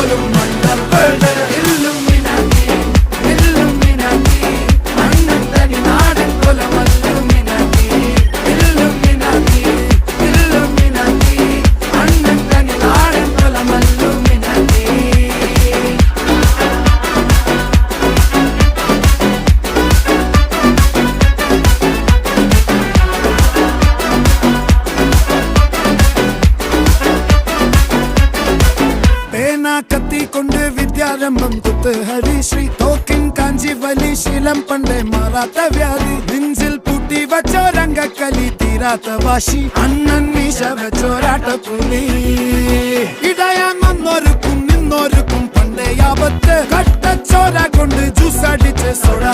പോലും മണ്ടപ്പേട് Illuminati Illuminati അണ്ണൻ തനി നാടൻ കൊലമല്ലുമിനാറ്റി ഇല്ലുമിനാറ്റി ഇല്ലുമിനാറ്റി അണ്ണൻ തനി നാടൻ കൊലമല്ലുമിനാറ്റി. കത്തി കൊണ്ട് വിദ്യാരംഭം കുത്ത് ഹരിശ്രീ തോക്കിൻ കാഞ്ചി വലി ശീലം പണ്ടേ മാറാത്ത വ്യാധി നെഞ്ചിൽ പൂട്ടി വച്ചോരംഗക്കലി തീരാത്ത വാശി അണ്ണൻ മീശ വെച്ചോരാട്ട പുലി ഇടയാൻ വന്നോർക്കും നിന്നോർക്കും പണ്ടേ ആപത്ത് കട്ടച്ചോര കൊണ്ട് ജ്യൂസ് അടിച്ച് സോഡ